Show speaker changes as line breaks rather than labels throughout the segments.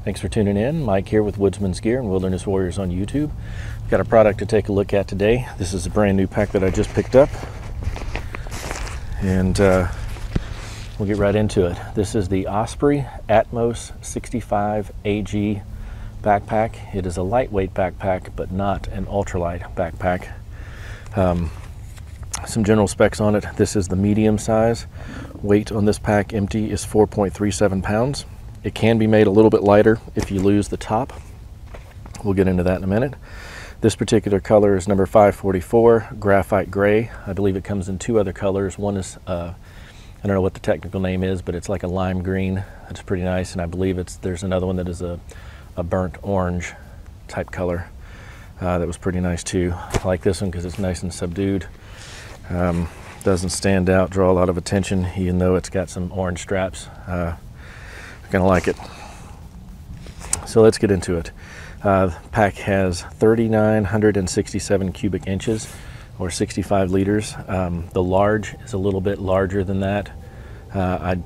Thanks for tuning in. Mike here with Woodsman's Gear and Wilderness Warriors on YouTube. Got a product to take a look at today. This is a brand new pack that I just picked up, and we'll get right into it. This is the Osprey Atmos 65 AG backpack. It is a lightweight backpack, but not an ultralight backpack. Some general specs on it. This is the medium size. Weight on this pack empty is 4.37 pounds. It can be made a little bit lighter if you lose the top. We'll get into that in a minute. This particular color is number 544, graphite gray. I believe it comes in two other colors. One is, I don't know what the technical name is, but it's like a lime green. That's pretty nice. And I believe there's another one that is a burnt orange type color. That was pretty nice too. I like this one because it's nice and subdued. Doesn't stand out, draw a lot of attention, even though it's got some orange straps. Gonna like it. So let's get into it. The pack has 3,967 cubic inches, or 65 liters. The large is a little bit larger than that. I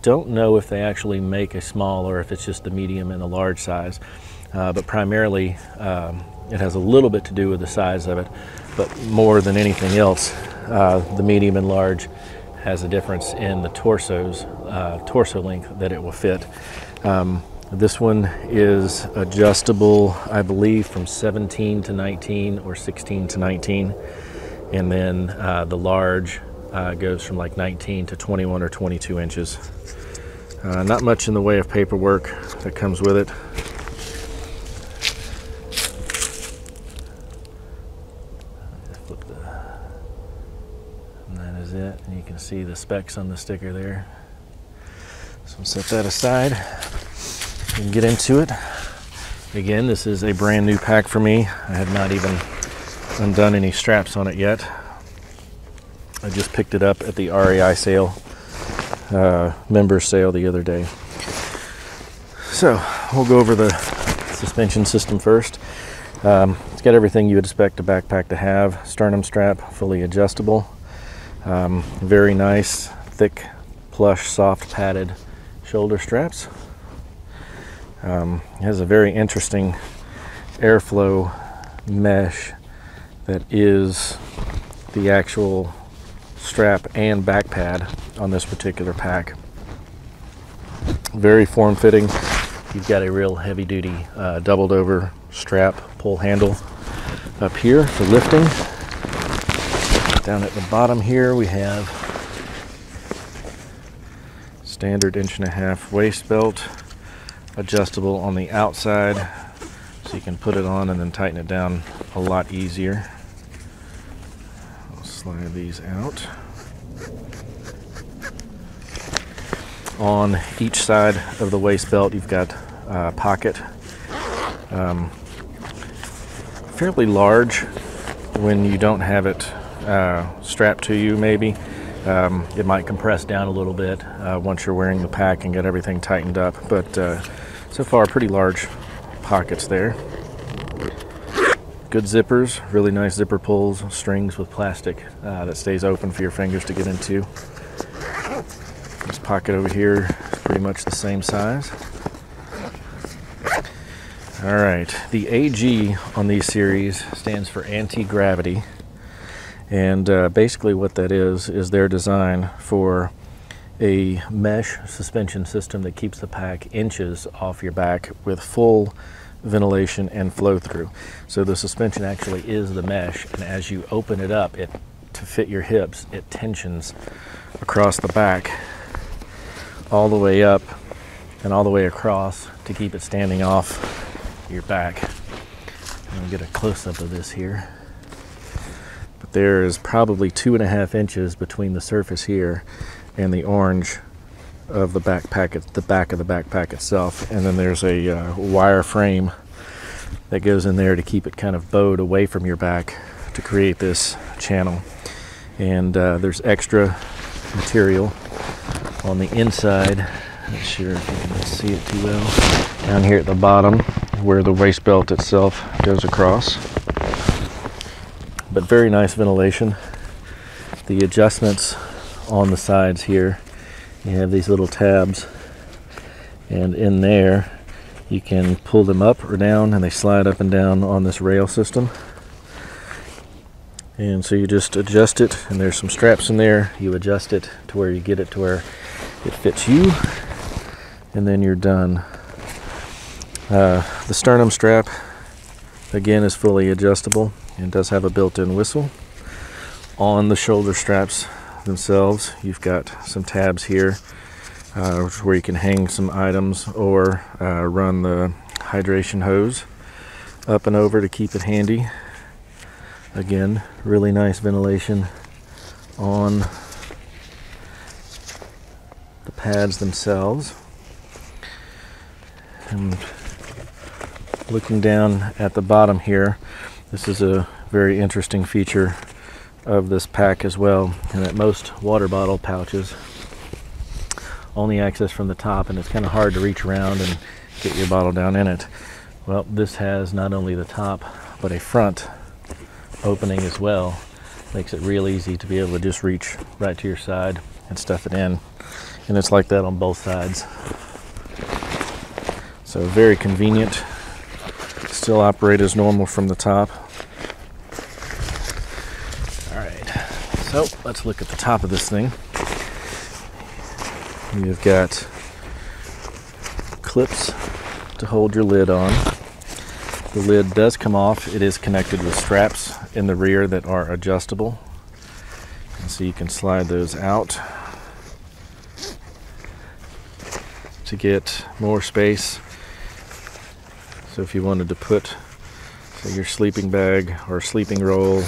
don't know if they actually make a small or if it's just the medium and the large size, but primarily it has a little bit to do with the size of it, but more than anything else, the medium and large has a difference in the torso length that it will fit. This one is adjustable, I believe, from 17 to 19 or 16 to 19. And then the large goes from like 19 to 21 or 22 inches. Not much in the way of paperwork that comes with it. And that is it. And you can see the specs on the sticker there. So we'll set that aside and get into it. Again, this is a brand new pack for me. I have not even undone any straps on it yet. I just picked it up at the REI sale, member sale the other day. So we'll go over the suspension system first. It's got everything you would expect a backpack to have. Sternum strap, fully adjustable. Very nice, thick, plush, soft, padded shoulder straps. It has a very interesting airflow mesh that is the actual strap and back pad on this particular pack. Very form-fitting. You've got a real heavy-duty doubled over strap pull handle up here for lifting. Down at the bottom here we have standard 1.5-inch waist belt, adjustable on the outside, so you can put it on and then tighten it down a lot easier. I'll slide these out. On each side of the waist belt you've got a pocket, fairly large when you don't have it strapped to you. Maybe it might compress down a little bit once you're wearing the pack and get everything tightened up, but so far pretty large pockets there. Good zippers, really nice zipper pulls, strings with plastic that stays open for your fingers to get into. This pocket over here is pretty much the same size. All right, the AG on these series stands for anti-gravity, and basically what that is their design for a mesh suspension system that keeps the pack inches off your back with full ventilation and flow through. So the suspension actually is the mesh, and as you open it up to fit your hips, it tensions across the back all the way up and all the way across to keep it standing off your back. I'm gonna get a close-up of this here. But there is probably 2.5 inches between the surface here and the orange of the backpack, the back of the backpack itself, and then there's a wire frame that goes in there to keep it kind of bowed away from your back to create this channel. And there's extra material on the inside. Not sure if you can see it too well. Down here at the bottom where the waist belt itself goes across. But very nice ventilation. The adjustments on the sides here, you have these little tabs, and in there you can pull them up or down, and they slide up and down on this rail system. And so you just adjust it, and there's some straps in there. You adjust it to where you get it to where it fits you, and then you're done. The sternum strap again is fully adjustable and does have a built-in whistle. On the shoulder straps themselves, you've got some tabs here where you can hang some items or run the hydration hose up and over to keep it handy. Again, really nice ventilation on the pads themselves. And looking down at the bottom here, this is a very interesting feature of this pack as well, and that most water bottle pouches only access from the top, and it's kind of hard to reach around and get your bottle down in it. Well, this has not only the top but a front opening as well. Makes it real easy to be able to just reach right to your side and stuff it in, and it's like that on both sides. So very convenient. Still operate as normal from the top. Alright, so let's look at the top of this thing. You've got clips to hold your lid on. The lid does come off. It is connected with straps in the rear that are adjustable, and so you can slide those out to get more space. So if you wanted to put, say, your sleeping bag or sleeping roll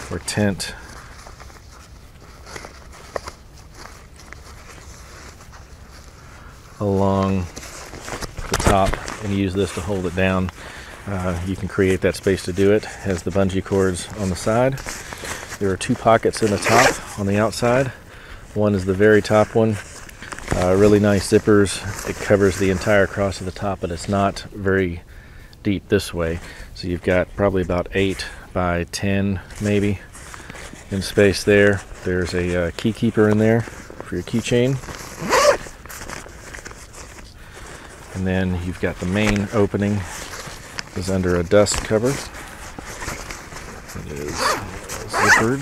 or tent along the top and use this to hold it down, you can create that space to do it. It has the bungee cords on the side. There are two pockets in the top on the outside. One is the very top one. Really nice zippers. It covers the entire cross of the top, but it's not very deep this way. So you've got probably about 8 by 10 maybe in space there. There's a key keeper in there for your keychain. And then you've got the main opening is under a dust cover. It is zippered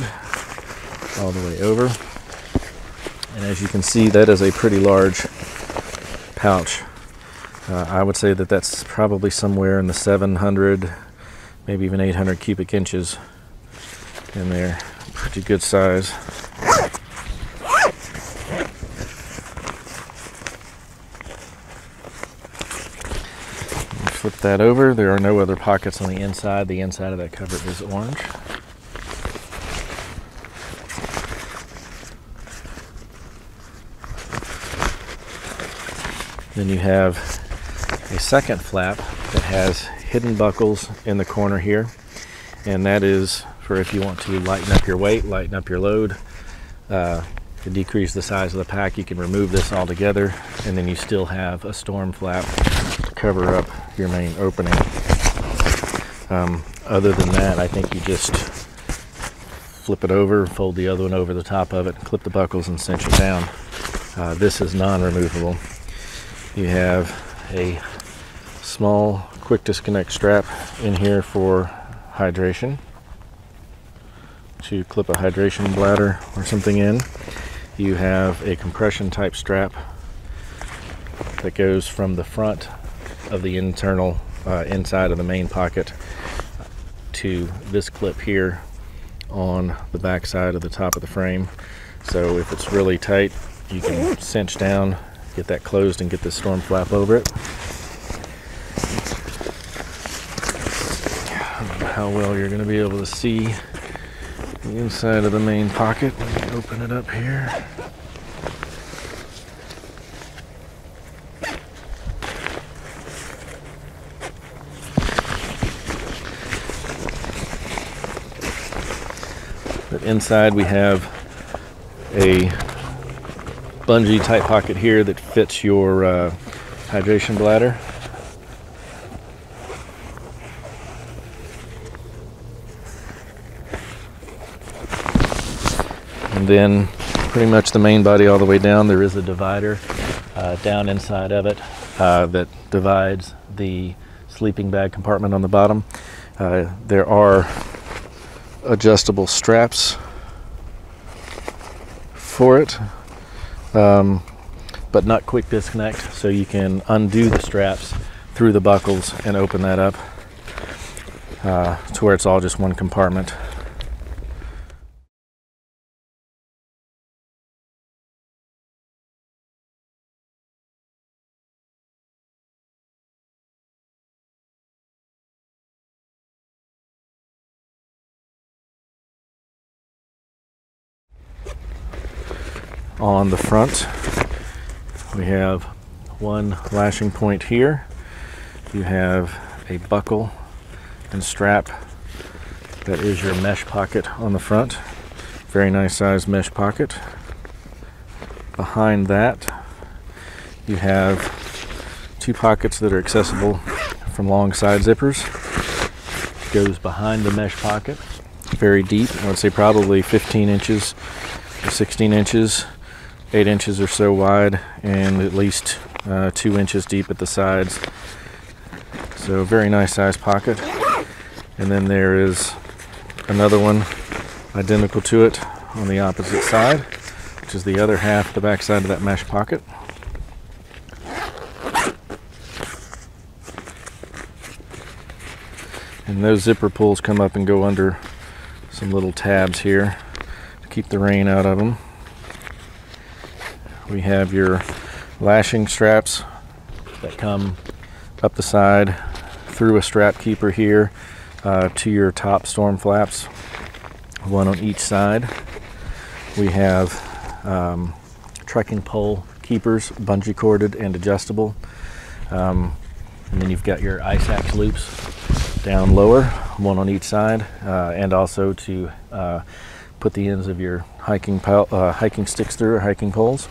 all the way over. And as you can see, that is a pretty large pouch. I would say that that's probably somewhere in the 700, maybe even 800 cubic inches in there. Pretty good size. Flip that over. There are no other pockets on the inside. The inside of that cover is orange. Then you have a second flap that has hidden buckles in the corner here, and that is for if you want to lighten up your weight, lighten up your load, to decrease the size of the pack. You can remove this altogether, and then you still have a storm flap to cover up your main opening. Other than that, I think you just flip it over, fold the other one over the top of it, clip the buckles, and cinch it down. This is non-removable. You have a small quick disconnect strap in here for hydration, to clip a hydration bladder or something in. You have a compression type strap that goes from the front of the internal inside of the main pocket to this clip here on the back side of the top of the frame. So if it's really tight, you can cinch down, get that closed, and get this storm flap over it. I don't know how well you're going to be able to see the inside of the main pocket when you open it up here. inside we have a bungee type pocket here that fits your hydration bladder. And then pretty much the main body all the way down, there is a divider down inside of it that divides the sleeping bag compartment on the bottom. There are adjustable straps for it, but not quick disconnect, so you can undo the straps through the buckles and open that up to where it's all just one compartment. On the front, we have one lashing point here. You have a buckle and strap that is your mesh pocket on the front. Very nice size mesh pocket. Behind that, you have two pockets that are accessible from long side zippers. Goes behind the mesh pocket, very deep. I would say probably 15 inches to 16 inches. 8 inches or so wide, and at least 2 inches deep at the sides. So very nice size pocket. And then there is another one identical to it on the opposite side, which is the other half, the back side of that mesh pocket. And those zipper pulls come up and go under some little tabs here to keep the rain out of them. We have your lashing straps that come up the side through a strap keeper here to your top storm flaps, one on each side. We have trekking pole keepers, bungee corded and adjustable. And then you've got your ice axe loops down lower, one on each side, and also to put the ends of your hiking sticks through, or hiking poles.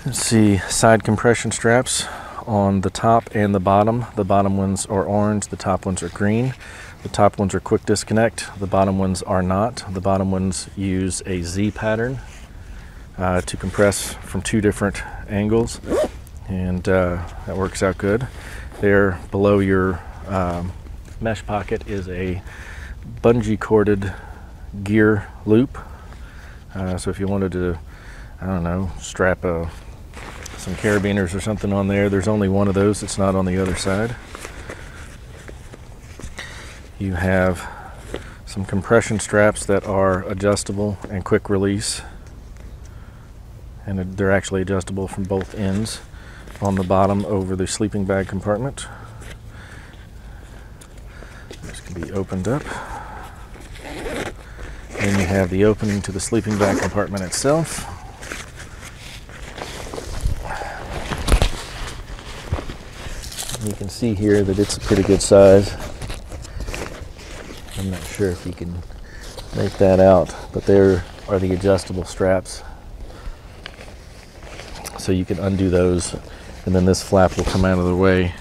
Let's see, side compression straps on the top and the bottom. The bottom ones are orange, the top ones are green. The top ones are quick disconnect, the bottom ones are not. The bottom ones use a Z pattern to compress from two different angles, and that works out good. There below your mesh pocket is a bungee corded gear loop. So if you wanted to, I don't know, strap some carabiners or something on there, there's only one of those. It's not on the other side. You have some compression straps that are adjustable and quick release, and they're actually adjustable from both ends on the bottom over the sleeping bag compartment. This can be opened up. Then you have the opening to the sleeping bag compartment itself. You can see here that it's a pretty good size. I'm not sure if you can make that out, but there are the adjustable straps. So you can undo those, and then this flap will come out of the way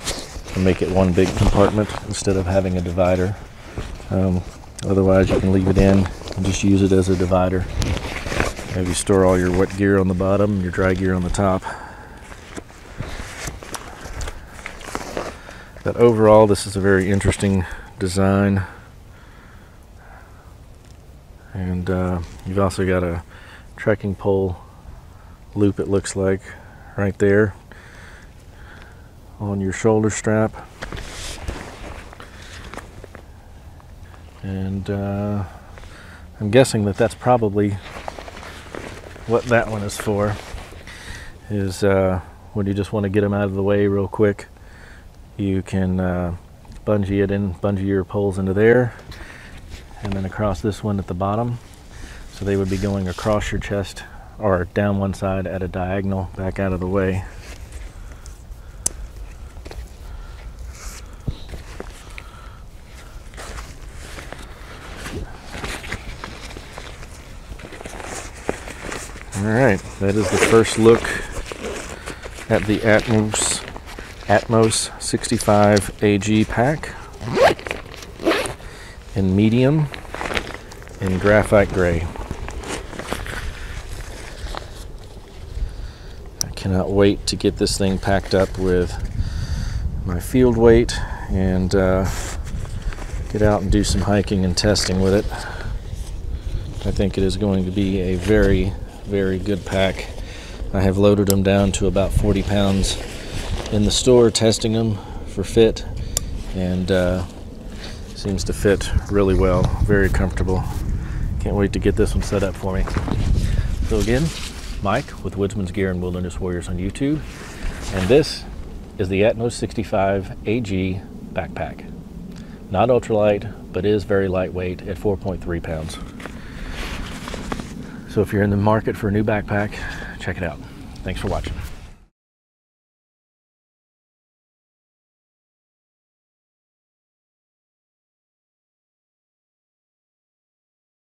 and make it one big compartment instead of having a divider. Otherwise you can leave it in and just use it as a divider. Maybe store all your wet gear on the bottom and your dry gear on the top. But overall, this is a very interesting design. And you've also got a trekking pole loop, it looks like, right there on your shoulder strap. And I'm guessing that that's probably what that one is for, is when you just want to get them out of the way real quick. You can bungee your poles into there, and then across this one at the bottom. So they would be going across your chest or down one side at a diagonal, back out of the way. All right, that is the first look at the Atmos 65 AG pack in medium in graphite gray. I cannot wait to get this thing packed up with my field weight and get out and do some hiking and testing with it. I think it is going to be a very, very good pack. I have loaded them down to about 40 pounds in the store, testing them for fit, and seems to fit really well. Very comfortable. Can't wait to get this one set up for me. So again, Mike with Woodsman's Gear and Wilderness Warriors on YouTube, and this is the Atmos 65 AG backpack. Not ultralight, but is very lightweight at 4.3 pounds. So if you're in the market for a new backpack, check it out. Thanks for watching.